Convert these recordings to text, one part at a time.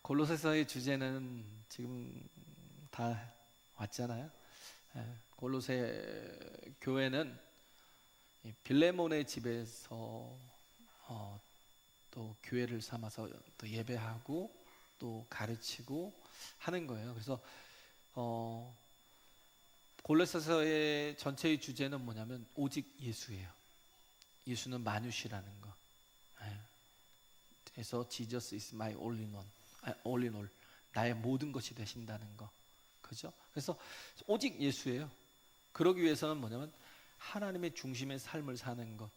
골로새서의 주제는 지금 다 왔잖아요. 골로새 교회는 이 빌레몬의 집에서 또 교회를 삼아서 또 예배하고 또 가르치고 하는 거예요. 그래서 골로새서의 전체의 주제는 뭐냐면 오직 예수예요. 예수는 만유시라는 거. 그래서 Jesus is my all in one, all in all. 나의 모든 것이 되신다는 거. 그죠? 그래서 오직 예수예요. 그러기 위해서는 뭐냐면 하나님의 중심의 삶을 사는 것.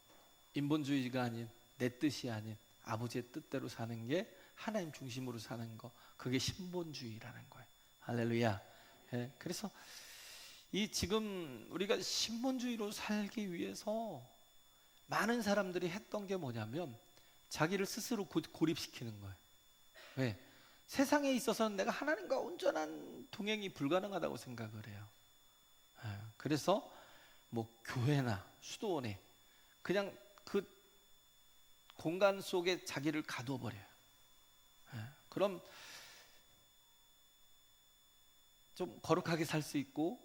인본주의가 아닌 내 뜻이 아닌 아버지의 뜻대로 사는 게 하나님 중심으로 사는 거. 그게 신본주의라는 거예요. 할렐루야. 그래서 이 지금 우리가 신본주의로 살기 위해서 많은 사람들이 했던 게 뭐냐면 자기를 스스로 고립시키는 거예요. 왜? 세상에 있어서는 내가 하나님과 온전한 동행이 불가능하다고 생각을 해요. 그래서 뭐 교회나 수도원에 그냥 그 공간 속에 자기를 가둬버려요. 그럼 좀 거룩하게 살 수 있고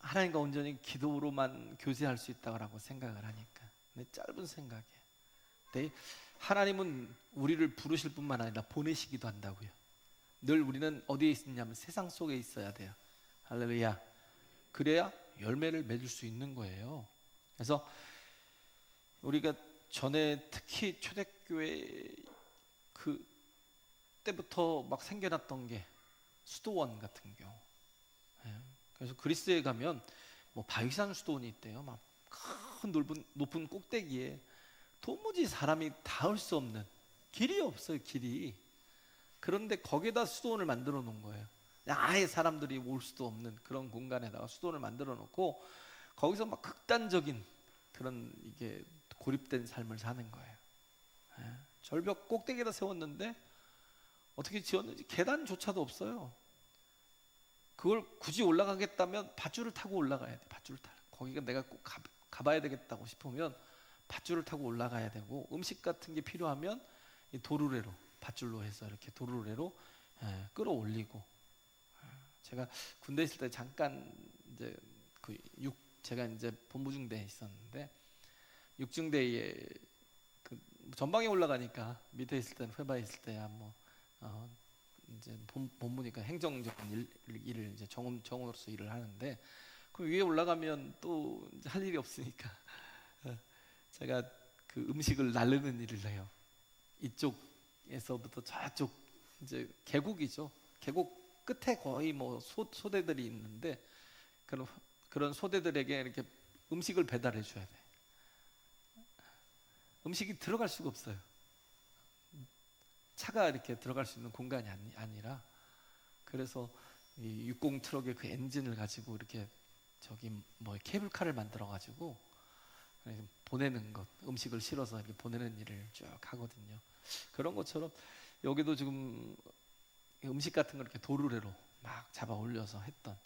하나님과 온전히 기도로만 교제할 수 있다고 생각을 하니까. 근데 짧은 생각이에요. 근데 하나님은 우리를 부르실 뿐만 아니라 보내시기도 한다고요. 늘 우리는 어디에 있느냐면 세상 속에 있어야 돼요. 할렐루야. 그래야 열매를 맺을 수 있는 거예요. 그래서 우리가 전에 특히 초대교회 그 때부터 막 생겨났던 게 수도원 같은 경우. 그래서 그리스에 가면 뭐 바위산 수도원이 있대요. 막 큰 높은 꼭대기에 도무지 사람이 닿을 수 없는, 길이 없어요, 길이. 그런데 거기에다 수도원을 만들어 놓은 거예요. 아예 사람들이 올 수도 없는 그런 공간에다가 수도원을 만들어 놓고 거기서 막 극단적인 그런 이게 고립된 삶을 사는 거예요. 절벽 꼭대기에다 세웠는데 어떻게 지었는지 계단조차도 없어요. 그걸 굳이 올라가겠다면 밧줄을 타고 올라가야 돼. 밧줄을 타고. 거기가 내가 꼭 가봐야 되겠다고 싶으면 밧줄을 타고 올라가야 되고, 음식 같은 게 필요하면 이 도르래로, 밧줄로 해서 이렇게 도르래로 끌어올리고. 제가 군대 있을 때 잠깐 이제 제가 이제 본부중대에 있었는데, 육중대에 그 전방에 올라가니까 밑에 있을 때는 회바에 있을 때야 뭐 이제 본부니까 행정적인 일을 이제 정으로서 일을 하는데, 그 위에 올라가면 또 할 일이 없으니까 제가 그 음식을 나르는 일을 해요. 이쪽에서부터 저쪽 이제 계곡이죠. 계곡 끝에 거의 뭐 소대들이 있는데 그런 소대들에게 이렇게 음식을 배달해 줘야 돼. 음식이 들어갈 수가 없어요. 차가 이렇게 들어갈 수 있는 공간이 아니라. 그래서 이 60 트럭의 그 엔진을 가지고 이렇게 저기 뭐 케이블카를 만들어 가지고 보내는 것, 음식을 실어서 이렇게 보내는 일을 쭉 하거든요. 그런 것처럼 여기도 지금 음식 같은 걸 이렇게 도르래로 막 잡아 올려서 했던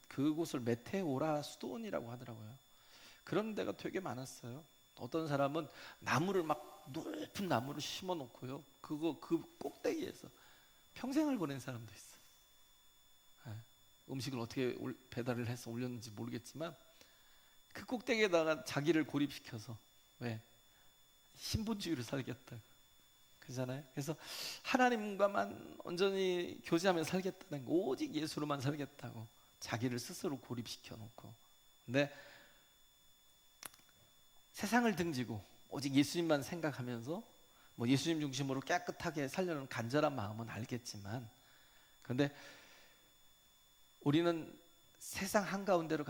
그곳을 메테오라 수도원이라고 하더라고요. 그런 데가 되게 많았어요. 어떤 사람은 나무를 막 높은 나무를 심어 놓고요. 그 꼭대기에서 평생을 보낸 사람도 있어. 음식을 어떻게 배달을 해서 올렸는지 모르겠지만 그 꼭대기에다가 자기를 고립시켜서, 왜? 신분주의로 살겠다. 그잖아요. 그래서 하나님과만 온전히 교제하며 살겠다는 거, 오직 예수로만 살겠다고 자기를 스스로 고립시켜 놓고. 근데 세상을 등지고 오직 예수님만 생각하면서 뭐 예수님 중심으로 깨끗하게 살려는 간절한 마음은 알겠지만, 그런데 우리는 세상 한가운데로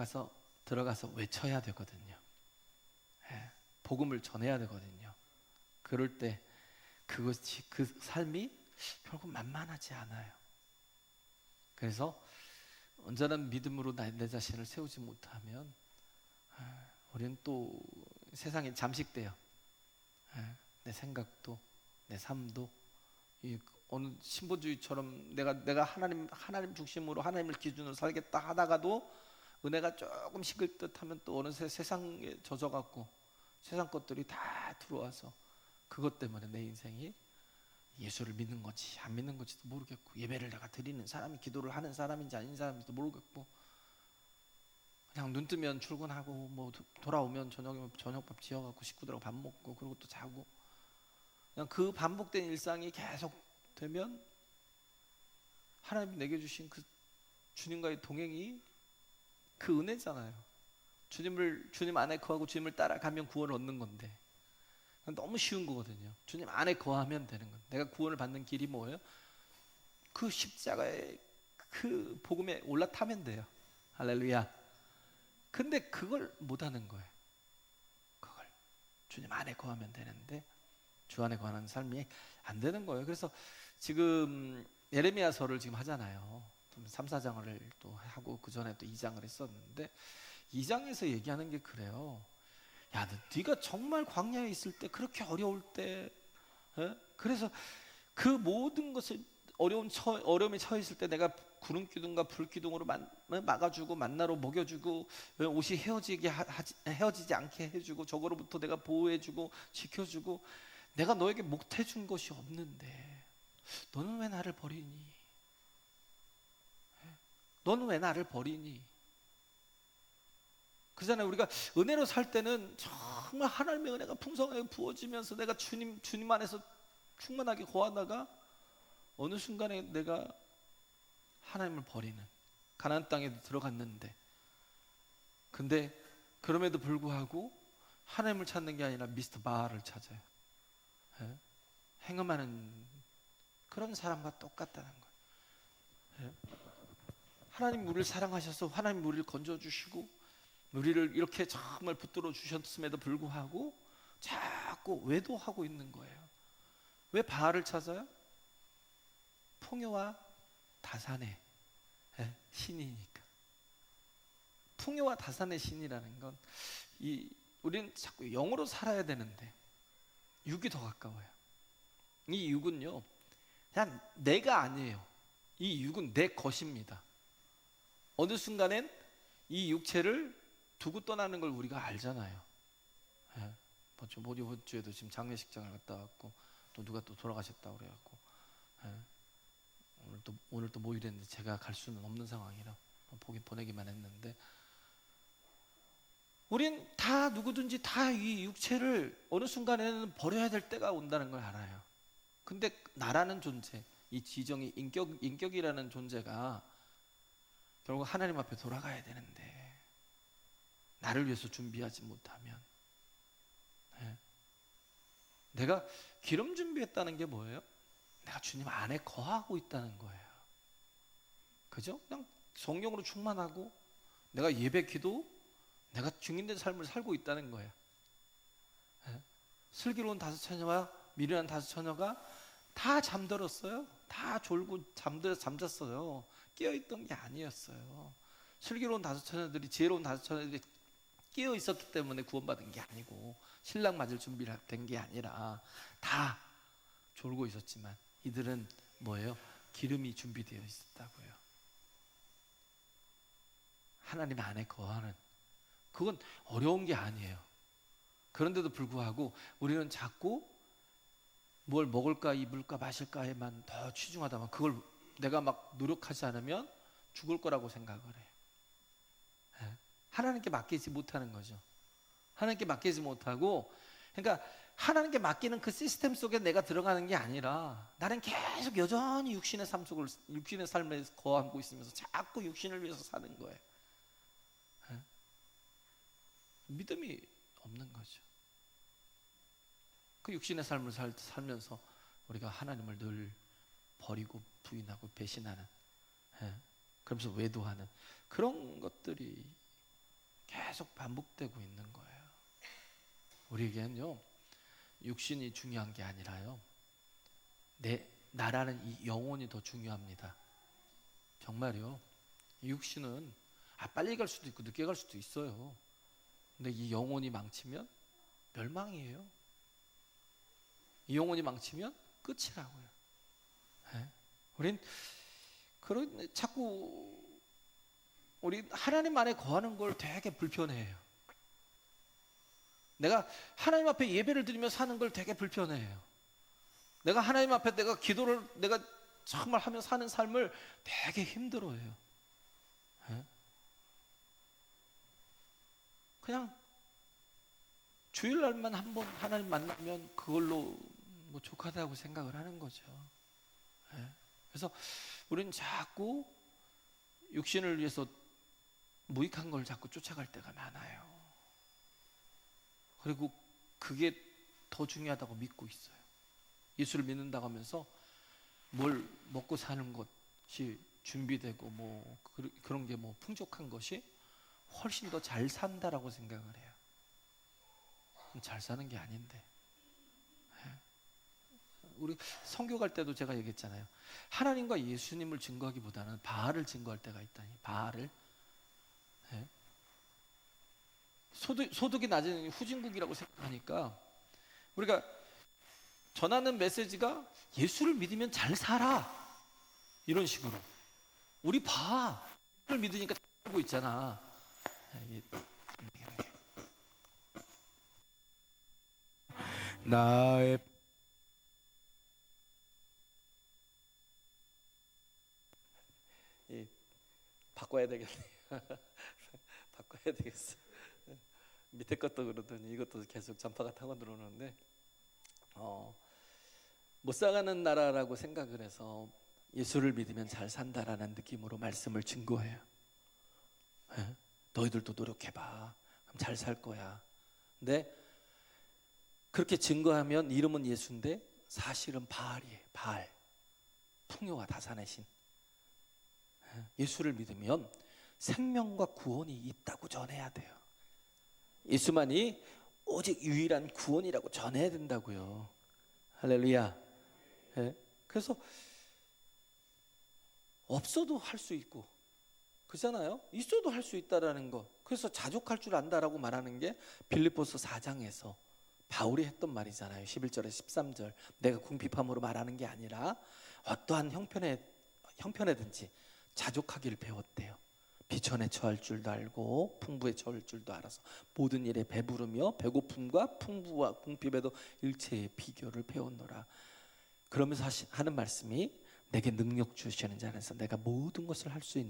들어가서 외쳐야 되거든요. 복음을 전해야 되거든요. 그럴 때 그 삶이 결국 만만하지 않아요. 그래서 온전한 믿음으로 내 자신을 세우지 못하면 우리는 또 세상에 잠식돼요. 내 생각도, 내 삶도 어느 신본주의처럼 내가 하나님 중심으로 하나님을 기준으로 살겠다 하다가도 은혜가 조금 식을 듯하면 또 어느새 세상에 젖어갖고 세상 것들이 다 들어와서 그것 때문에 내 인생이 예수를 믿는 건지 안 믿는 건지도 모르겠고, 예배를 내가 드리는 사람이, 기도를 하는 사람인지 아닌 사람인지도 모르겠고, 그냥 눈 뜨면 출근하고 뭐 돌아오면 저녁이면 저녁밥 지어갖고 식구들하고 밥 먹고 그러고 또 자고, 그냥 그 반복된 일상이 계속 되면 하나님이 내게 주신 그 주님과의 동행이 그 은혜잖아요. 주님 안에 거하고 주님을 따라가면 구원을 얻는 건데, 너무 쉬운 거거든요. 주님 안에 거하면 되는 건. 내가 구원을 받는 길이 뭐예요? 그 십자가의 그 복음에 올라타면 돼요. 할렐루야. 근데 그걸 못 하는 거예요. 그걸 주님 안에 거하면 되는데 주 안에 거하는 삶이 안 되는 거예요. 그래서 지금 예레미야서를 지금 하잖아요. 3, 4장을 또 하고 그 전에 또 2장을 했었는데, 2장에서 얘기하는 게 그래요. 야, 네가 정말 광야에 있을 때, 그렇게 어려울 때, 그래서 그 모든 것을 어려움에 처해 있을 때 내가 구름 기둥과 불 기둥으로 막아주고 만나로 먹여주고 옷이 헤어지지 않게 해주고 저거로부터 내가 보호해주고 지켜주고, 내가 너에게 못해준 것이 없는데 너는 왜 나를 버리니? 너는 왜 나를 버리니? 그잖아요. 우리가 은혜로 살 때는 정말 하나님의 은혜가 풍성하게 부어지면서 내가 주님 안에서 충만하게 거하다가 어느 순간에 내가 하나님을 버리는, 가나안 땅에 들어갔는데, 근데 그럼에도 불구하고 하나님을 찾는 게 아니라 미스터 바알을 찾아요. 행음하는 그런 사람과 똑같다는 거예요. 하나님 우리를 사랑하셔서 하나님 우리를 건져주시고 우리를 이렇게 정말 붙들어 주셨음에도 불구하고 자꾸 외도하고 있는 거예요. 왜 바알을 찾아요? 풍요와 다산의 신이니까. 풍요와 다산의 신이라는 건, 우리는 자꾸 영으로 살아야 되는데 육이 더 가까워요. 이 육은요, 그냥 내가 아니에요. 이 육은 내 것입니다. 어느 순간엔 이 육체를 두고 떠나는 걸 우리가 알잖아요. 이번 주에도 지금 장례식장을 갔다 왔고, 또 누가 또 돌아가셨다고 그래갖고, 오늘 또 모이랬는데 제가 갈 수는 없는 상황이라 보내기만 했는데, 우린 다 누구든지 다 이 육체를 어느 순간에는 버려야 될 때가 온다는 걸 알아요. 근데 나라는 존재, 이 지정이 인격이라는 존재가 결국 하나님 앞에 돌아가야 되는데, 나를 위해서 준비하지 못하면, 내가 기름 준비했다는 게 뭐예요? 내가 주님 안에 거하고 있다는 거예요. 그죠? 그냥 성령으로 충만하고 내가 예배 기도, 내가 증인된 삶을 살고 있다는 거예요. 슬기로운 다섯 처녀와 미련한 다섯 처녀가 다 잠들었어요. 다 졸고 잠잤어요. 깨어있던 게 아니었어요. 슬기로운 다섯 처녀들이, 지혜로운 다섯 처녀들이 깨어 있었기 때문에 구원받은 게 아니고, 신랑 맞을 준비를 된 게 아니라 다 졸고 있었지만, 이들은 뭐예요? 기름이 준비되어 있었다고요. 하나님 안에 거하는, 그건 어려운 게 아니에요. 그런데도 불구하고 우리는 자꾸 뭘 먹을까 입을까 마실까에만 더 치중하다만, 그걸 내가 막 노력하지 않으면 죽을 거라고 생각을 해요. 하나님께 맡기지 못하는 거죠. 하나님께 맡기지 못하고, 그러니까 하나님께 맡기는 그 시스템 속에 내가 들어가는 게 아니라, 나는 계속 여전히 육신의 삶에 거하고 있으면서 자꾸 육신을 위해서 사는 거예요. 믿음이 없는 거죠. 그 육신의 삶을 살면서 우리가 하나님을 늘 버리고 부인하고 배신하는, 그러면서 외도하는 그런 것들이 계속 반복되고 있는 거예요. 우리에게는요, 육신이 중요한 게 아니라요, 나라는 이 영혼이 더 중요합니다. 정말요. 육신은 빨리 갈 수도 있고 늦게 갈 수도 있어요. 근데 이 영혼이 망치면 멸망이에요. 이 영혼이 망치면 끝이라고요. 우린 자꾸 우리 하나님 안에 거하는 걸 되게 불편해해요. 내가 하나님 앞에 예배를 드리며 사는 걸 되게 불편해해요. 내가 하나님 앞에 내가 기도를 내가 정말 하며 사는 삶을 되게 힘들어해요. 예? 그냥 주일날만 한 번 하나님 만나면 그걸로 뭐 족하다고 생각을 하는 거죠. 예? 그래서 우리는 자꾸 육신을 위해서 무익한 걸 자꾸 쫓아갈 때가 많아요. 그리고 그게 더 중요하다고 믿고 있어요. 예수를 믿는다고 하면서 뭘 먹고 사는 것이 준비되고 뭐 그런 게 뭐 풍족한 것이 훨씬 더 잘 산다라고 생각을 해요. 잘 사는 게 아닌데. 우리 선교 갈 때도 제가 얘기했잖아요. 하나님과 예수님을 증거하기보다는 바알을 증거할 때가 있다니. 바알을. 예? 소득이 낮은 후진국이라고 생각하니까 우리가 전하는 메시지가 예수를 믿으면 잘 살아, 이런 식으로. 우리 봐, 예수를 믿으니까 잘 살고 있잖아. 나의 바꿔야 되겠네. 바꿔야 되겠어. 밑에 것도 그러더니 이것도 계속 전파가 타고 들어오는데 못 살아가는 나라라고 생각을 해서 예수를 믿으면 잘 산다라는 느낌으로 말씀을 증거해요. 예? 너희들도 노력해봐. 그럼 잘 살 거야. 근데 그렇게 증거하면 이름은 예수인데 사실은 바알이에요. 바알. 풍요와 다산의 신. 예수를 믿으면 생명과 구원이 있다고 전해야 돼요. 예수만이 오직 유일한 구원이라고 전해야 된다고요. 할렐루야. 예? 그래서 없어도 할 수 있고, 그잖아요. 있어도 할 수 있다라는 거. 그래서 자족할 줄 안다라고 말하는 게 빌립보서 4장에서 바울이 했던 말이잖아요. 11절에 13절. 내가 궁핍함으로 말하는 게 아니라 어떠한 형편에든지 자족하기를 배웠대요. 비천에 처할 줄도 알고 풍부에 처할 줄도 알아서 모든 일에 배부르며 배고픔과 풍부와 궁핍에도 일체의 비교를 배웠노라. 그러면서 하는 말씀이 내게 능력 주시는 자 안에서 내가 모든 것을 할 수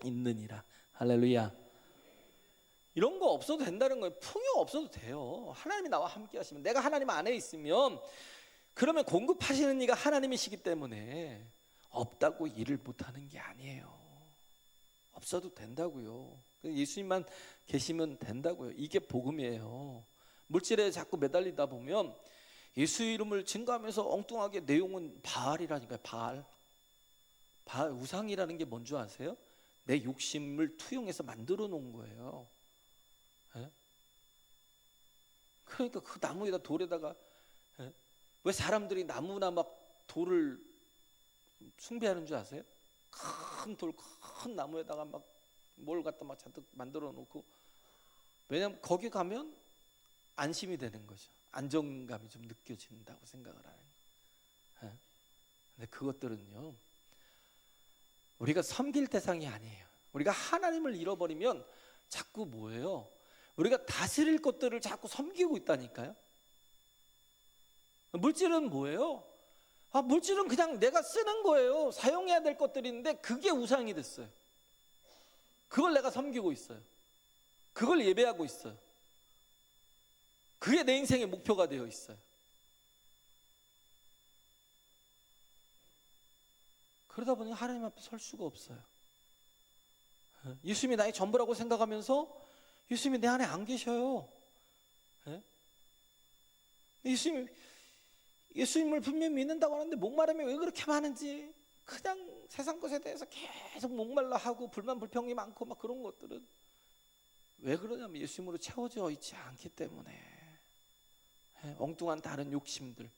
있느니라. 할렐루야. 이런 거 없어도 된다는 거예요. 풍요 없어도 돼요. 하나님이 나와 함께 하시면, 내가 하나님 안에 있으면, 그러면 공급하시는 이가 하나님이시기 때문에 없다고 일을 못하는 게 아니에요. 없어도 된다고요. 예수님만 계시면 된다고요. 이게 복음이에요. 물질에 자꾸 매달리다 보면 예수 이름을 증거하면서 엉뚱하게 내용은 바알이라니까요. 바알 우상이라는 게 뭔 줄 아세요? 내 욕심을 투영해서 만들어 놓은 거예요. 예? 그러니까 그 나무에다 돌에다가, 예? 왜 사람들이 나무나 막 돌을 숭배하는 줄 아세요? 큰 돌, 큰 나무에다가 막 뭘 갖다 막 잔뜩 만들어 놓고, 왜냐면 거기 가면 안심이 되는 거죠. 안정감이 좀 느껴진다고 생각을 하는 거예요. 근데 그것들은요, 우리가 섬길 대상이 아니에요. 우리가 하나님을 잃어버리면 자꾸 뭐예요? 우리가 다스릴 것들을 자꾸 섬기고 있다니까요. 물질은 뭐예요? 물질은 그냥 내가 쓰는 거예요. 사용해야 될 것들인데 그게 우상이 됐어요. 그걸 내가 섬기고 있어요. 그걸 예배하고 있어요. 그게 내 인생의 목표가 되어 있어요. 그러다 보니 하나님 앞에 설 수가 없어요. 예수님이 나의 전부라고 생각하면서 예수님이 내 안에 안 계셔요. 예수님을 분명히 믿는다고 하는데 목마름이 왜 그렇게 많은지, 그냥 세상 것에 대해서 계속 목말라 하고 불만 불평이 많고 막 그런 것들은 왜 그러냐면 예수님으로 채워져 있지 않기 때문에. 엉뚱한 다른 욕심들.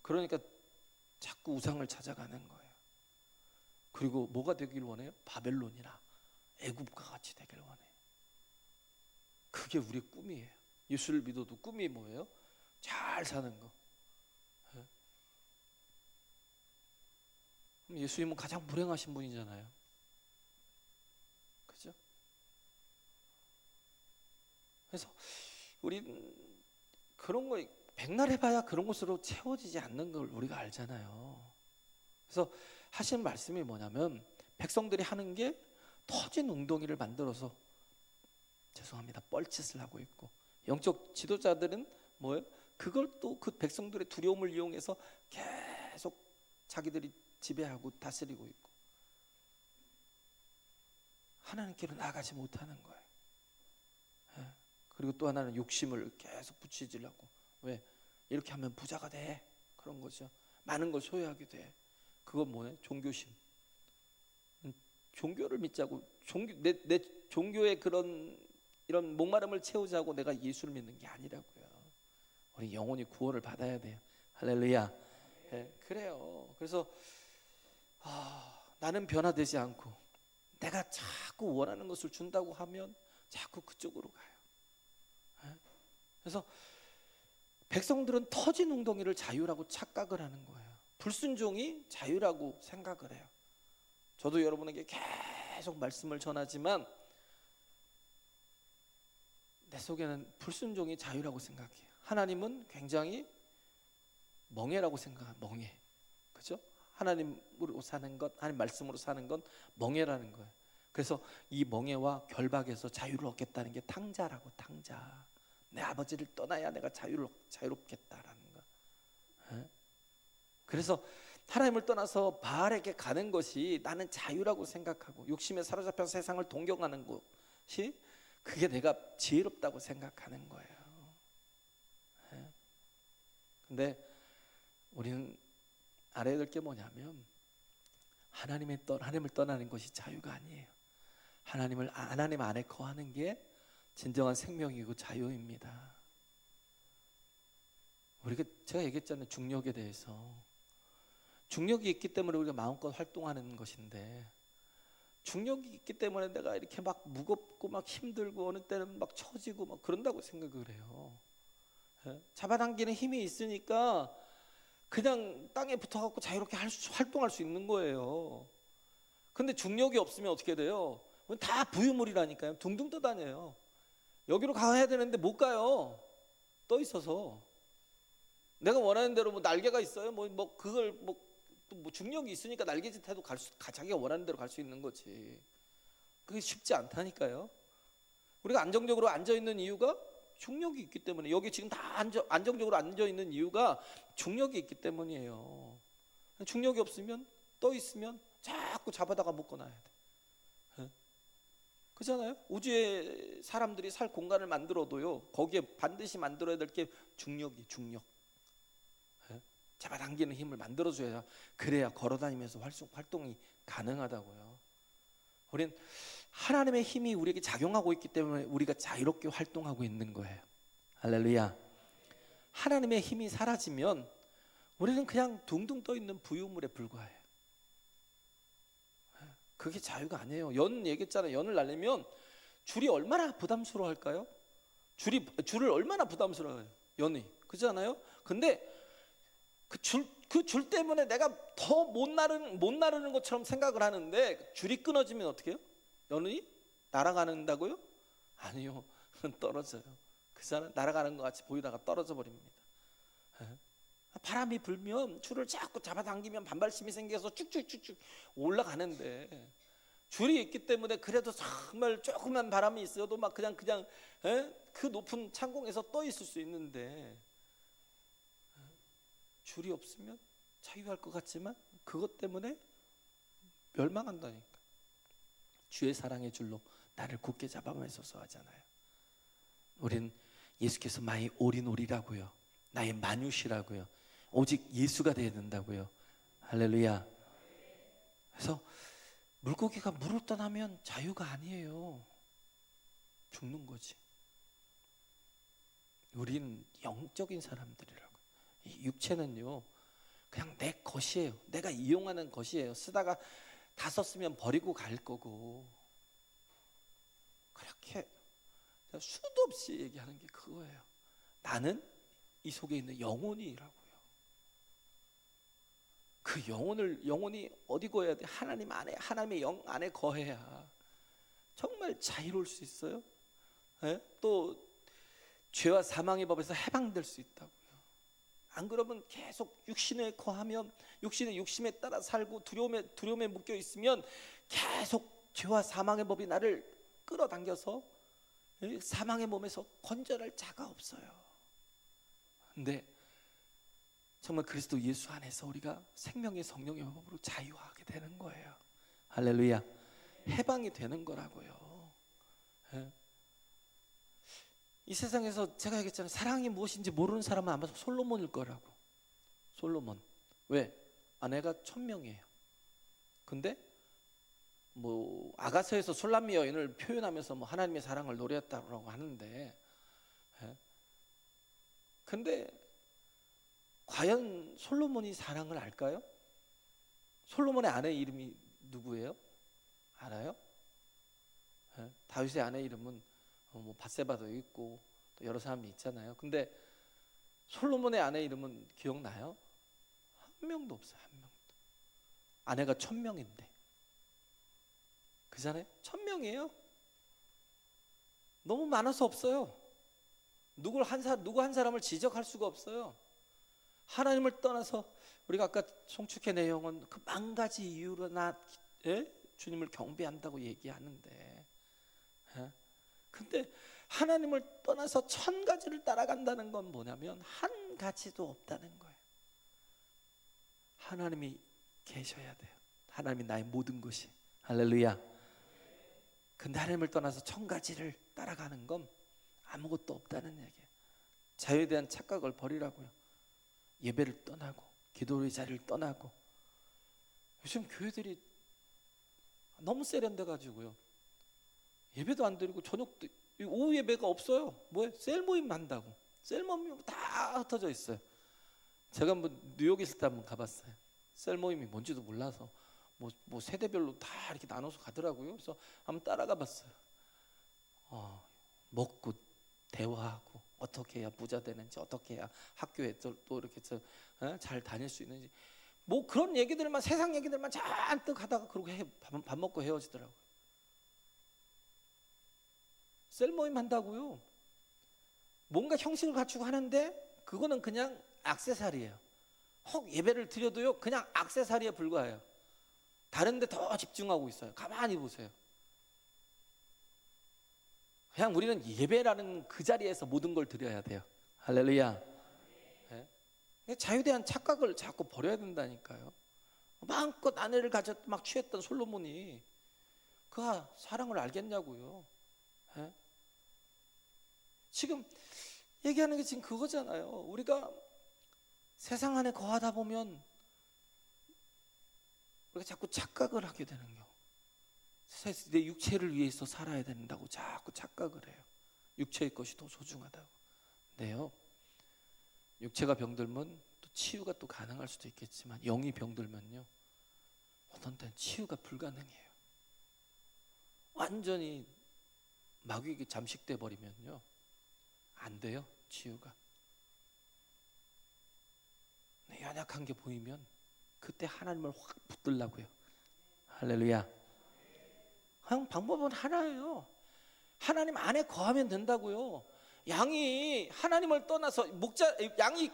그러니까 자꾸 우상을 찾아가는 거예요. 그리고 뭐가 되길 원해요? 바벨론이나 애굽과 같이 되길 원해요. 그게 우리의 꿈이에요. 예수를 믿어도 꿈이 뭐예요? 잘 사는 거. 예수님은 가장 불행하신 분이잖아요. 그죠? 그래서 우리 그런 거 백날 해봐야 그런 것으로 채워지지 않는 걸 우리가 알잖아요. 그래서 하시는 말씀이 뭐냐면 백성들이 하는 게 터진 웅덩이를 만들어서 죄송합니다 뻘짓을 하고 있고, 영적 지도자들은 뭐예요? 그걸 또 그 백성들의 두려움을 이용해서 계속 자기들이 지배하고 다스리고 있고 하나님께로 나가지 못하는 거예요. 예. 그리고 또 하나는 욕심을 계속 붙이려고. 왜? 이렇게 하면 부자가 돼. 그런 거죠. 많은 걸 소유하게 돼. 그건 뭐네? 종교심. 종교를 믿자고, 내 종교의 그런 이런 목마름을 채우자고 내가 예수를 믿는 게 아니라고요. 우리 영혼이 구원을 받아야 돼요. 할렐루야. 예, 그래요. 그래서 나는 변화되지 않고 내가 자꾸 원하는 것을 준다고 하면 자꾸 그쪽으로 가요. 예? 그래서 백성들은 터진 웅덩이를 자유라고 착각을 하는 거예요. 불순종이 자유라고 생각을 해요. 저도 여러분에게 계속 말씀을 전하지만 내 속에는 불순종이 자유라고 생각해요. 하나님은 굉장히 멍해라고 생각해요. 멍해. 그죠? 하나님으로 사는 것, 하나님 말씀으로 사는 건 멍해라는 거예요. 그래서 이 멍해와 결박에서 자유를 얻겠다는 게 탕자라고. 탕자. 내 아버지를 떠나야 내가 자유롭겠다라는 거. 예? 그래서 하나님을 떠나서 바알에게 가는 것이 나는 자유라고 생각하고 욕심에 사로잡혀 세상을 동경하는 것이 그게 내가 지혜롭다고 생각하는 거예요. 예? 근데 우리는 알아야 될 게 뭐냐면 하나님을 떠나는 것이 자유가 아니에요. 하나님 안에 거하는 게 진정한 생명이고 자유입니다. 제가 얘기했잖아요. 중력에 대해서. 중력이 있기 때문에 우리가 마음껏 활동하는 것인데, 중력이 있기 때문에 내가 이렇게 막 무겁고 막 힘들고 어느 때는 막 처지고 막 그런다고 생각을 해요. 잡아당기는 힘이 있으니까 그냥 땅에 붙어갖고 자유롭게 활동할 수 있는 거예요. 근데 중력이 없으면 어떻게 돼요? 다 부유물이라니까요. 둥둥 떠다녀요. 여기로 가야 되는데 못 가요. 떠 있어서. 내가 원하는 대로 뭐 날개가 있어요. 그걸 뭐 중력이 있으니까 날개짓 해도 자기가 원하는 대로 갈 수 있는 거지. 그게 쉽지 않다니까요. 우리가 안정적으로 앉아 있는 이유가 중력이 있기 때문에. 여기 지금 다 안정적으로 앉아 있는 이유가 중력이 있기 때문이에요. 중력이 없으면 떠 있으면 자꾸 잡아다가 묶어놔야 돼. 그렇잖아요. 우주에 사람들이 살 공간을 만들어도요, 거기에 반드시 만들어야 될 게 중력. 잡아당기는 힘을 만들어줘야, 그래야 걸어다니면서 활동이 가능하다고요. 우린 하나님의 힘이 우리에게 작용하고 있기 때문에 우리가 자유롭게 활동하고 있는 거예요. 할렐루야. 하나님의 힘이 사라지면 우리는 그냥 둥둥 떠 있는 부유물에 불과해요. 그게 자유가 아니에요. 연 얘기했잖아요. 연을 날리면 줄이 얼마나 부담스러워할까요? 줄을 얼마나 부담스러워해요. 연이. 그렇잖아요. 근데 그 줄 때문에 내가 더 못 나르는 것처럼 생각을 하는데, 줄이 끊어지면 어떻게 해요? 연이 날아간다고요? 아니요. 떨어져요. 그잖아요. 날아가는 것 같이 보이다가 떨어져 버립니다. 바람이 불면 줄을 자꾸 잡아당기면 반발심이 생겨서 쭉쭉쭉쭉 올라가는데, 줄이 있기 때문에 그래도 정말 조그만 바람이 있어도 막 그냥 그 높은 창공에서 떠 있을 수 있는데, 줄이 없으면 자유할 것 같지만 그것 때문에 멸망한다니까. 주의 사랑의 줄로 나를 굳게 잡아매소서 하잖아요. 우린 예수께서 나의 올인올이라고요, 나의 만유시라고요, 오직 예수가 되어야 된다고요. 할렐루야. 그래서 물고기가 물을 떠나면 자유가 아니에요. 죽는 거지. 우린 영적인 사람들이라고. 이 육체는요, 그냥 내 것이에요. 내가 이용하는 것이에요. 쓰다가 다 썼으면 버리고 갈 거고. 그렇게 수도 없이 얘기하는 게 그거예요. 나는 이 속에 있는 영혼이라고요. 그 영혼이 어디 거해야 돼? 하나님 안에, 하나님의 영 안에 거해야 정말 자유로울 수 있어요. 또 죄와 사망의 법에서 해방될 수 있다고요. 안 그러면 계속 육신에 거하면, 육신의 욕심에 따라 살고 두려움에 묶여 있으면 계속 죄와 사망의 법이 나를 끌어당겨서 사망의 몸에서 건져낼 자가 없어요. 근데 정말 그리스도 예수 안에서 우리가 생명의 성령의 법으로 자유하게 되는 거예요. 할렐루야. 해방이 되는 거라고요. 이 세상에서 제가 얘기했잖아요. 사랑이 무엇인지 모르는 사람은 아마 솔로몬일 거라고. 솔로몬. 왜? 아내가 1000명이에요. 근데 뭐 아가서에서 술람미 여인을 표현하면서 뭐 하나님의 사랑을 노래했다고 하는데, 근데 과연 솔로몬이 사랑을 알까요? 솔로몬의 아내 이름이 누구예요? 알아요? 다윗의 아내 이름은 뭐 밧세바도 있고 또 여러 사람이 있잖아요. 근데 솔로몬의 아내 이름은 기억나요? 한 명도 없어요. 한 명도. 아내가 1000명인데. 그잖아요. 1000명이에요. 너무 많아서 없어요. 누구 한 사람을 지적할 수가 없어요. 하나님을 떠나서 우리가 아까 송축의 내용은 그 만 가지 이유로 주님을 경배한다고 얘기하는데, 근데 하나님을 떠나서 1000가지를 따라간다는 건 뭐냐면 한 가지도 없다는 거예요. 하나님이 계셔야 돼요. 하나님이 나의 모든 것이. 할렐루야. 근데 하나님을 떠나서 1000가지를 따라가는 건 아무것도 없다는 얘기예요. 자유에 대한 착각을 버리라고요. 예배를 떠나고 기도의 자리를 떠나고. 요즘 교회들이 너무 세련돼 가지고요, 예배도 안 드리고 저녁도 오후 예배가 없어요. 뭐예요? 셀 모임 한다고. 셀 모임 다 흩어져 있어요. 제가 한번 뉴욕에 있을 때 한번 가봤어요. 셀 모임이 뭔지도 몰라서 뭐 세대별로 다 이렇게 나눠서 가더라고요. 그래서 한번 따라가 봤어요. 먹고 대화하고 어떻게 해야 부자 되는지, 어떻게 해야 학교에 또 이렇게 잘 다닐 수 있는지, 뭐 그런 얘기들만, 세상 얘기들만 잔뜩 하다가 그러고 밥 먹고 헤어지더라고요. 셀 모임 한다고요. 뭔가 형식을 갖추고 하는데 그거는 그냥 액세서리예요. 혹 예배를 드려도요, 그냥 액세서리에 불과해요. 다른 데 더 집중하고 있어요. 가만히 보세요. 그냥 우리는 예배라는 그 자리에서 모든 걸 드려야 돼요. 할렐루야. 자유에 대한 착각을 자꾸 버려야 된다니까요. 마음껏 아내를 막 취했던 솔로몬이 그가 사랑을 알겠냐고요. 지금 얘기하는 게 지금 그거잖아요. 우리가 세상 안에 거하다 보면 우리가 자꾸 착각을 하게 되는 거. 내 육체를 위해서 살아야 된다고 자꾸 착각을 해요. 육체의 것이 더 소중하다고. 네요. 육체가 병들면 또 치유가 또 가능할 수도 있겠지만, 영이 병들면요, 어떤 때는 치유가 불가능해요. 완전히 마귀에게 잠식돼 버리면요, 안 돼요. 치유가. 연약한 게 보이면 그때 하나님을 확 붙들라고요. 할렐루야. 그냥 방법은 하나예요. 하나님 안에 거하면 된다고요. 양이 하나님을 떠나서 양이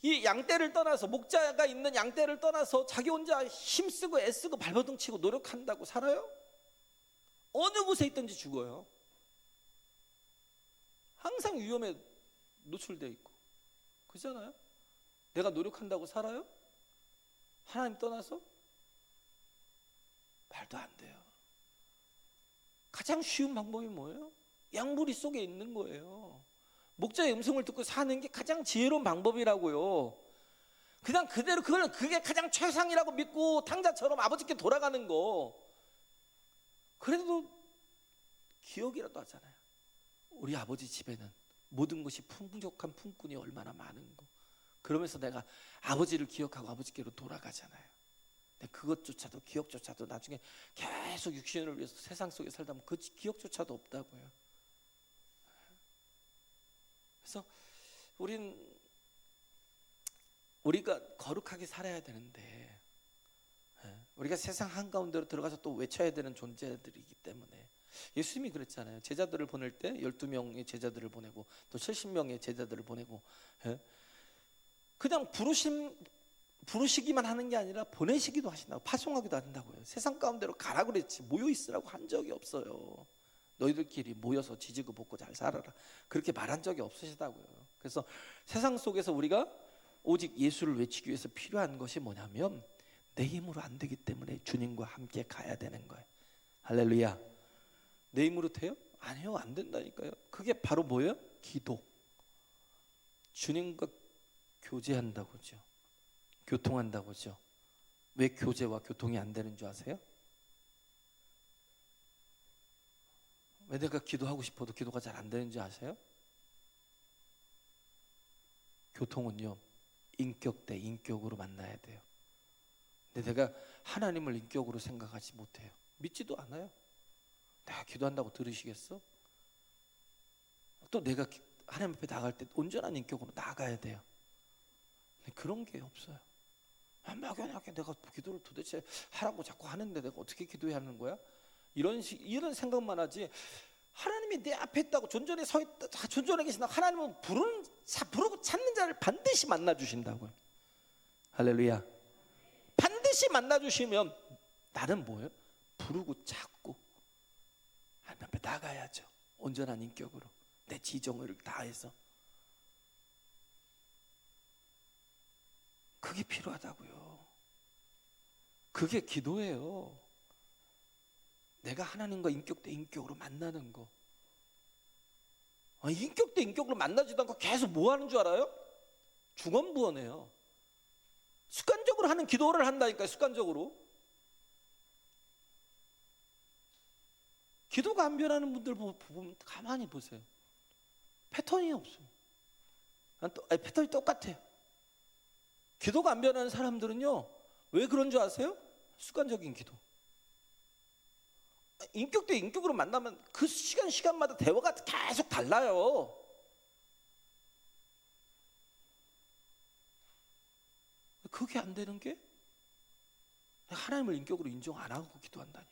이 양떼를 떠나서, 목자가 있는 양떼를 떠나서 자기 혼자 힘쓰고 애쓰고 발버둥 치고 노력한다고 살아요? 어느 곳에 있든지 죽어요. 항상 위험에 노출돼 있고. 그렇잖아요? 내가 노력한다고 살아요? 하나님 떠나서? 말도 안 돼요. 가장 쉬운 방법이 뭐예요? 양무리 속에 있는 거예요. 목자의 음성을 듣고 사는 게 가장 지혜로운 방법이라고요. 그냥 그대로 그게 가장 최상이라고 믿고 탕자처럼 아버지께 돌아가는 거. 그래도 기억이라도 하잖아요. 우리 아버지 집에는 모든 것이 풍족한 품꾼이 얼마나 많은 거. 그러면서 내가 아버지를 기억하고 아버지께로 돌아가잖아요. 근데 그것조차도, 기억조차도 나중에 계속 육신을 위해서 세상 속에 살다 보면 그 기억조차도 없다고요. 그래서 우리가 거룩하게 살아야 되는데, 우리가 세상 한가운데로 들어가서 또 외쳐야 되는 존재들이기 때문에, 예수님이 그랬잖아요. 제자들을 보낼 때 12명의 제자들을 보내고 또 70명의 제자들을 보내고, 그냥 부르시기만 하는 게 아니라 보내시기도 하신다고, 파송하기도 한다고요. 세상 가운데로 가라 그랬지 모여 있으라고 한 적이 없어요. 너희들끼리 모여서 지지고 볶고 잘 살아라 그렇게 말한 적이 없으시다고요. 그래서 세상 속에서 우리가 오직 예수를 외치기 위해서 필요한 것이 뭐냐면 내 힘으로 안 되기 때문에 주님과 함께 가야 되는 거예요. 할렐루야. 내 힘으로 돼요? 아니요, 안 된다니까요. 그게 바로 뭐예요? 기도. 주님과 교제한다고죠. 교통한다고죠. 왜 교제와 교통이 안 되는 줄 아세요? 왜 내가 기도하고 싶어도 기도가 잘 안 되는 줄 아세요? 교통은요, 인격 대 인격으로 만나야 돼요. 근데 내가 하나님을 인격으로 생각하지 못해요. 믿지도 않아요. 내가 기도한다고 들으시겠어? 또 내가 하나님 앞에 나갈 때 온전한 인격으로 나가야 돼요. 근데 그런 게 없어요. 막연하게 내가 기도를 도대체 하라고 자꾸 하는데 내가 어떻게 기도해야 하는 거야? 이런 생각만 하지. 하나님이 내 앞에 있다고 존전에 서 있다, 존전에 계신다. 하나님은 부르고 찾는 자를 반드시 만나 주신다고요. 할렐루야. 반드시 만나 주시면 나는 뭐예요? 부르고 찾고 하나님 앞에 나가야죠. 온전한 인격으로 내 지정을 다해서. 그게 필요하다고요. 그게 기도예요. 내가 하나님과 인격 대 인격으로 만나는 거. 인격 대 인격으로 만나지도 않고 계속 뭐 하는 줄 알아요? 중언부언해요. 습관적으로 하는 기도를 한다니까요. 습관적으로. 기도가 안 변하는 분들 보면 가만히 보세요. 패턴이 없어요. 패턴이 똑같아요. 기도가 안 변하는 사람들은요, 왜 그런 줄 아세요? 습관적인 기도. 인격 대 인격으로 만나면 그 시간마다 대화가 계속 달라요. 그게 안 되는 게 하나님을 인격으로 인정 안 하고 기도한다니까.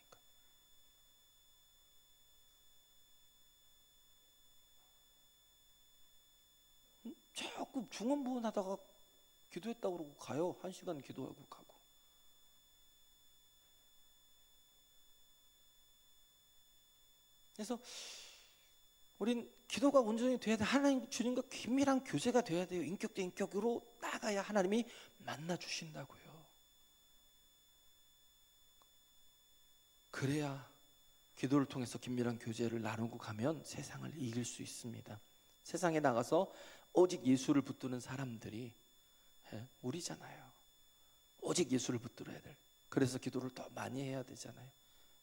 자꾸 중언부언하다가 기도했다고 그러고 가요. 1시간 기도하고 가고. 그래서 우린 기도가 온전히 돼야 돼. 하나님 주님과 긴밀한 교제가 돼야 돼요. 인격 대 인격으로 나가야 하나님이 만나 주신다고요. 그래야 기도를 통해서 긴밀한 교제를 나누고 가면 세상을 이길 수 있습니다. 세상에 나가서 오직 예수를 붙드는 사람들이 우리잖아요. 오직 예수를 붙들어야 될. 그래서 기도를 더 많이 해야 되잖아요.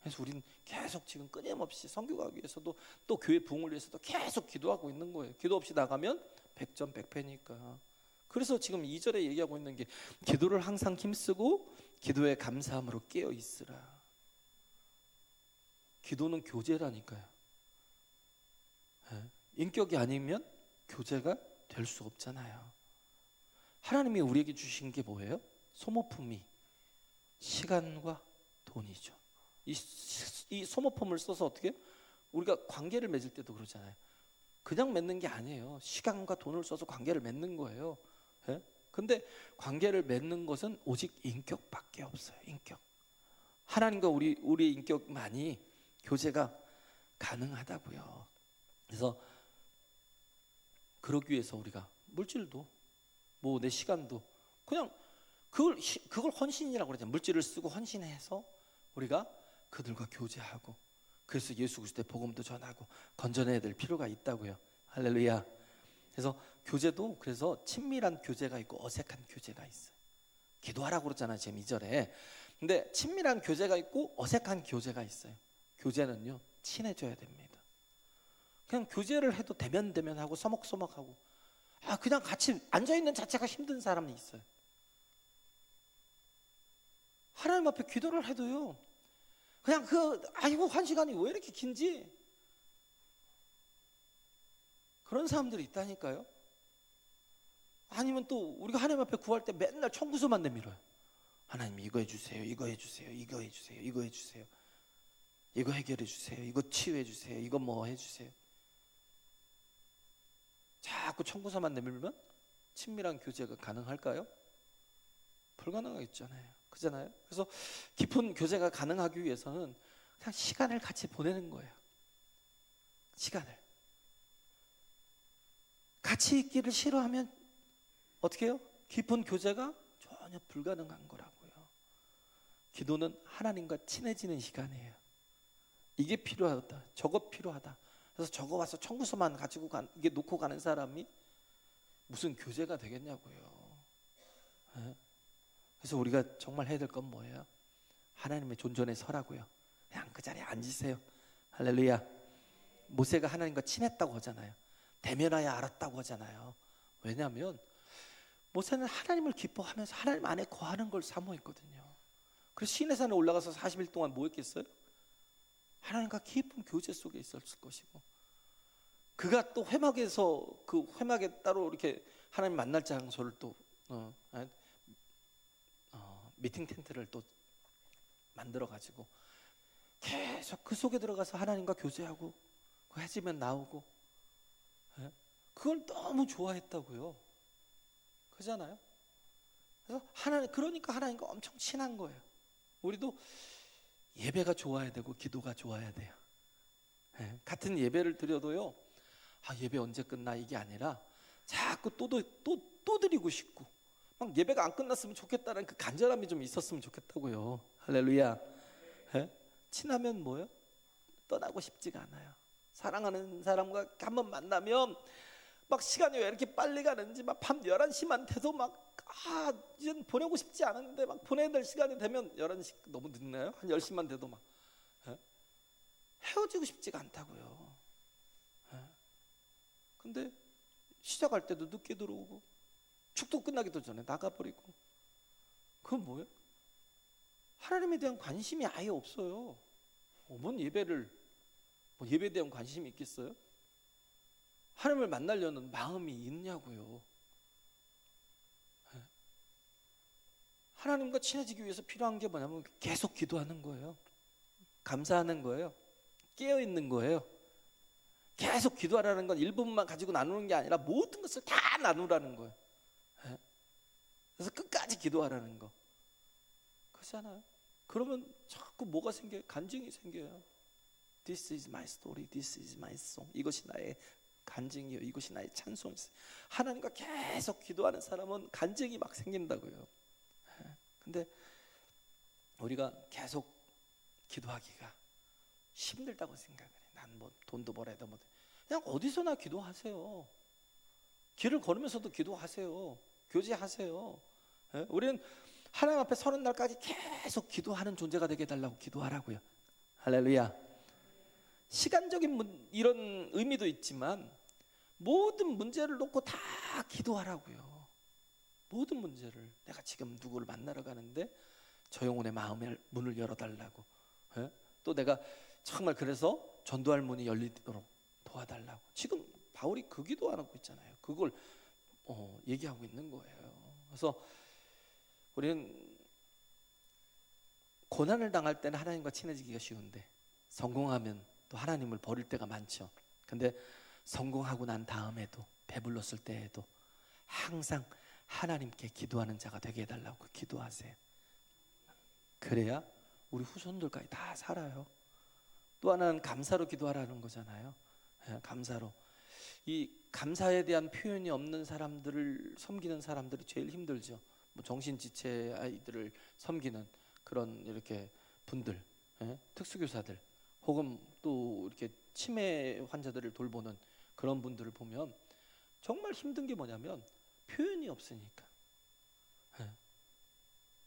그래서 우리는 계속 지금 끊임없이 선교 가기 위해서도 또 교회 부흥을 위해서도 계속 기도하고 있는 거예요. 기도 없이 나가면 100점 100패니까. 그래서 지금 2절에 얘기하고 있는 게 기도를 항상 힘쓰고 기도에 감사함으로 깨어 있으라. 기도는 교제라니까요. 인격이 아니면 교제가 될 수 없잖아요. 하나님이 우리에게 주신 게 뭐예요? 소모품이 시간과 돈이죠. 이 소모품을 써서 어떻게 우리가 관계를 맺을 때도 그러잖아요. 그냥 맺는 게 아니에요. 시간과 돈을 써서 관계를 맺는 거예요. 근데 관계를 맺는 것은 오직 인격밖에 없어요. 인격. 하나님과 우리의 인격만이 교제가 가능하다고요. 그래서 그러기 위해서 우리가 물질도 뭐 내 시간도 그냥 그걸 헌신이라고 그러잖아요. 물질을 쓰고 헌신해서 우리가 그들과 교제하고, 그래서 예수 그리스도의 복음도 전하고 건져내야 될 필요가 있다고요. 할렐루야. 그래서 교제도 그래서 친밀한 교제가 있고 어색한 교제가 있어요. 기도하라고 그러잖아요. 지금 2절에. 근데 친밀한 교제가 있고 어색한 교제가 있어요. 교제는요, 친해져야 됩니다. 그냥 교제를 해도 대면하고 서먹서먹하고 그냥 같이 앉아있는 자체가 힘든 사람이 있어요. 하나님 앞에 기도를 해도요, 그냥 아이고 1시간이 왜 이렇게 긴지, 그런 사람들이 있다니까요. 아니면 또 우리가 하나님 앞에 구할 때 맨날 청구서만 내밀어요. 하나님 이거 해주세요, 이거 해주세요, 이거 해주세요, 이거 해주세요, 이거 해결해 주세요, 이거 치유해 주세요, 이거 뭐 해주세요. 자꾸 청구서만 내밀면 친밀한 교제가 가능할까요? 불가능하겠잖아요. 그잖아요. 그래서 깊은 교제가 가능하기 위해서는 그냥 시간을 같이 보내는 거예요. 시간을 같이 있기를 싫어하면 어떻게 해요? 깊은 교제가 전혀 불가능한 거라고요. 기도는 하나님과 친해지는 시간이에요. 이게 필요하다. 저거 필요하다. 그래서 저거 와서 청구서만 가지고 이게 놓고 가는 사람이 무슨 교제가 되겠냐고요. 네? 그래서 우리가 정말 해야 될 건 뭐예요? 하나님의 존전에 서라고요. 그냥 그 자리에 앉으세요. 할렐루야. 모세가 하나님과 친했다고 하잖아요. 대면하여 알았다고 하잖아요. 왜냐하면 모세는 하나님을 기뻐하면서 하나님 안에 거하는 걸 사모했거든요. 그래서 시내산에 올라가서 40일 동안 뭐 했겠어요? 하나님과 깊은 교제 속에 있었을 것이고, 그가 또 회막에서 그 회막에 따로 이렇게 하나님 만날 장소를 또 미팅 텐트를 또 만들어 가지고 계속 그 속에 들어가서 하나님과 교제하고 그 해지면 나오고, 그걸 너무 좋아했다고요. 그잖아요. 그래서 그러니까 하나님과 엄청 친한 거예요. 우리도 예배가 좋아야 되고 기도가 좋아야 돼요. 같은 예배를 드려도요, 예배 언제 끝나 이게 아니라 자꾸 또 드리고 싶고, 막 예배가 안 끝났으면 좋겠다는 그 간절함이 좀 있었으면 좋겠다고요. 할렐루야. 친하면 뭐요? 떠나고 싶지가 않아요. 사랑하는 사람과 한번 만나면 막 시간이 왜 이렇게 빨리 가는지, 막 밤 11시만 돼도 막 이제 보내고 싶지 않은데 막 보내야 될 시간이 되면 11시 너무 늦나요? 한 10시만 돼도 막 헤어지고 싶지가 않다고요. 근데 시작할 때도 늦게 들어오고 축도 끝나기도 전에 나가버리고, 그건 뭐예요? 하나님에 대한 관심이 아예 없어요. 뭔 예배에 대한 관심이 있겠어요? 하나님을 만나려는 마음이 있냐고요. 하나님과 친해지기 위해서 필요한 게 뭐냐면 계속 기도하는 거예요. 감사하는 거예요. 깨어있는 거예요. 계속 기도하라는 건 1분만 가지고 나누는 게 아니라 모든 것을 다 나누라는 거예요. 그래서 끝까지 기도하라는 거. 그렇잖아요. 그러면 자꾸 뭐가 생겨요? 간증이 생겨요. This is my story, this is my song. 이것이 나의 간증이요, 이것이 나의 찬송이요. 하나님과 계속 기도하는 사람은 간증이 막 생긴다고요. 근데 우리가 계속 기도하기가 힘들다고 생각을 해. 난 뭐 돈도 벌어야 돼, 뭐 그냥 어디서나 기도하세요. 길을 걸으면서도 기도하세요. 교제하세요. 우리는 하나님 앞에 서는 날까지 계속 기도하는 존재가 되게 해달라고 기도하라고요. 할렐루야. 시간적인 이런 의미도 있지만 모든 문제를 놓고 다 기도하라고요. 모든 문제를. 내가 지금 누구를 만나러 가는데 저 영혼의 마음의 문을 열어달라고, 또 내가 정말 그래서 전도할 문이 열리도록 도와달라고. 지금 바울이 그 기도하고 있잖아요. 그걸 얘기하고 있는 거예요. 그래서 우리는 고난을 당할 때는 하나님과 친해지기가 쉬운데 성공하면 또 하나님을 버릴 때가 많죠. 근데 성공하고 난 다음에도, 배불렀을 때에도 항상 하나님께 기도하는 자가 되게 해달라고 기도하세요. 그래야 우리 후손들까지 다 살아요. 또 하나는 감사로 기도하라는 거잖아요. 감사로. 이 감사에 대한 표현이 없는 사람들을 섬기는 사람들이 제일 힘들죠. 뭐 정신지체 아이들을 섬기는 그런 이렇게 분들, 특수교사들, 혹은 또 이렇게 치매 환자들을 돌보는 그런 분들을 보면 정말 힘든 게 뭐냐면 표현이 없으니까.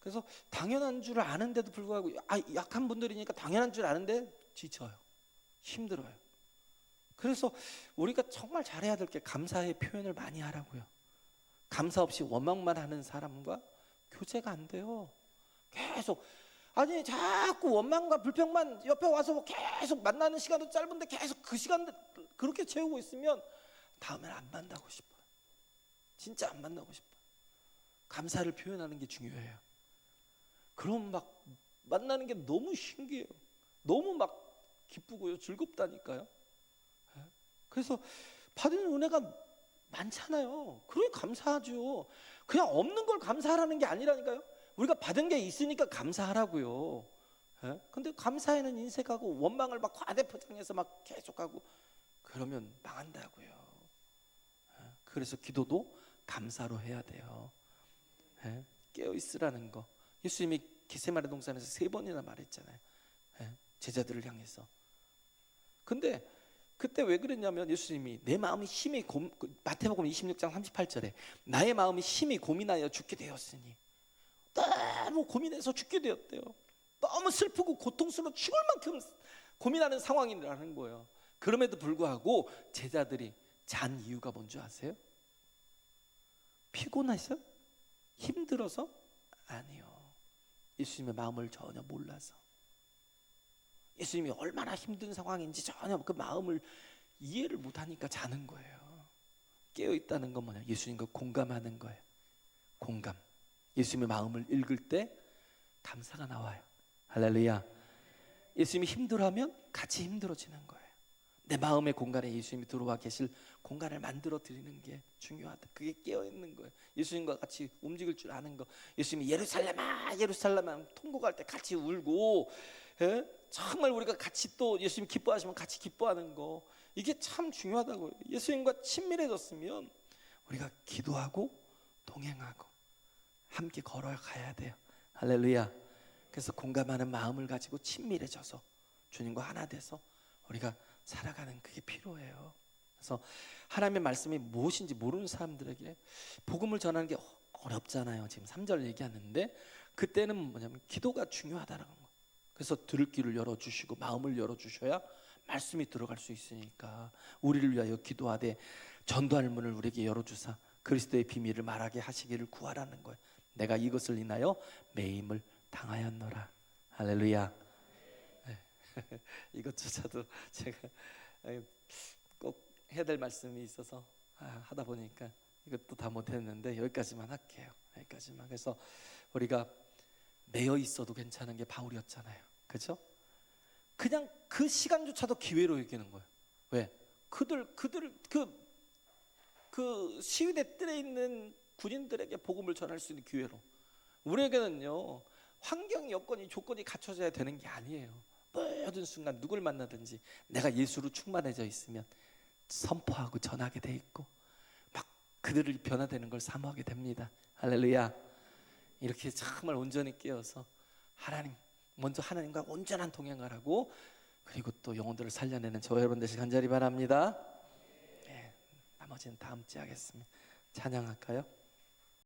그래서 당연한 줄 아는데도 불구하고 약한 분들이니까 당연한 줄 아는데 지쳐요. 힘들어요. 그래서 우리가 정말 잘해야 될 게 감사의 표현을 많이 하라고요. 감사 없이 원망만 하는 사람과 교제가 안 돼요. 계속 자꾸 원망과 불평만 옆에 와서 계속 만나는 시간도 짧은데 계속 그 시간 그렇게 채우고 있으면 다음엔 안 만나고 싶어요. 진짜 안 만나고 싶어요. 감사를 표현하는 게 중요해요. 그럼 막 만나는 게 너무 신기해요. 너무 막 기쁘고요, 즐겁다니까요. 그래서 받은 은혜가 많잖아요. 그러니 감사하죠. 그냥 없는 걸 감사하라는 게 아니라니까요. 우리가 받은 게 있으니까 감사하라고요. 예? 근데 감사에는 인색하고 원망을 막 과대포장해서 막 계속하고 그러면 망한다고요. 예? 그래서 기도도 감사로 해야 돼요. 예? 깨어 있으라는 거. 예수님이 겟세마네 동산에서 3번이나 말했잖아요. 예? 제자들을 향해서. 근데 그때 왜 그랬냐면 예수님이 내 마음이 심히 마태복음 26장 38절에 나의 마음이 심히 고민하여 죽게 되었으니, 너무 고민해서 죽게 되었대요. 너무 슬프고 고통스러워 죽을 만큼 고민하는 상황이라는 거예요. 그럼에도 불구하고 제자들이 잔 이유가 뭔지 아세요? 피곤해서? 힘들어서? 아니요. 예수님의 마음을 전혀 몰라서. 예수님이 얼마나 힘든 상황인지 전혀 그 마음을 이해를 못하니까 자는 거예요. 깨어있다는 건 뭐냐? 예수님과 공감하는 거예요. 공감. 예수님의 마음을 읽을 때 감사가 나와요. 할렐루야. 예수님이 힘들어하면 같이 힘들어지는 거예요. 내 마음의 공간에 예수님이 들어와 계실 공간을 만들어 드리는 게 중요하다. 그게 깨어있는 거예요. 예수님과 같이 움직일 줄 아는 거. 예수님이 예루살렘아 예루살렘아 통곡할 때 같이 울고, 예? 정말 우리가 같이 또 예수님 기뻐하시면 같이 기뻐하는 거, 이게 참 중요하다고요. 예수님과 친밀해졌으면 우리가 기도하고 동행하고 함께 걸어가야 돼요. 할렐루야. 그래서 공감하는 마음을 가지고 친밀해져서 주님과 하나 돼서 우리가 살아가는 그게 필요해요. 그래서 하나님의 말씀이 무엇인지 모르는 사람들에게 복음을 전하는 게 어렵잖아요. 지금 3절 얘기하는데 그때는 뭐냐면 기도가 중요하다는 거. 그래서 들을 귀를 열어주시고 마음을 열어주셔야 말씀이 들어갈 수 있으니까 우리를 위하여 기도하되 전도할 문을 우리에게 열어주사 그리스도의 비밀을 말하게 하시기를 구하라는 거예요. 내가 이것을 인하여 매임을 당하였노라. 할렐루야. 네. 이것조차도 제가 꼭 해야 될 말씀이 있어서 하다 보니까 이것도 다 못했는데 여기까지만 할게요. 여기까지만. 그래서 우리가 매여 있어도 괜찮은 게 바울이었잖아요. 그렇죠? 그냥 그 시간조차도 기회로 여기는 거예요. 왜? 그들 그 시위대 뜰에 있는 군인들에게 복음을 전할 수 있는 기회로. 우리에게는요, 환경 여건이 조건이 갖춰져야 되는 게 아니에요. 모든 순간 누굴 만나든지 내가 예수로 충만해져 있으면 선포하고 전하게 돼 있고 막 그들을 변화되는 걸 사모하게 됩니다. 할렐루야. 이렇게 정말 온전히 깨어서 먼저 하나님과 온전한 동행을 하고 그리고 또 영혼들을 살려내는 저와 여러분 되시길 간절히 바랍니다. 네, 나머지는 다음 주에 하겠습니다. 찬양할까요?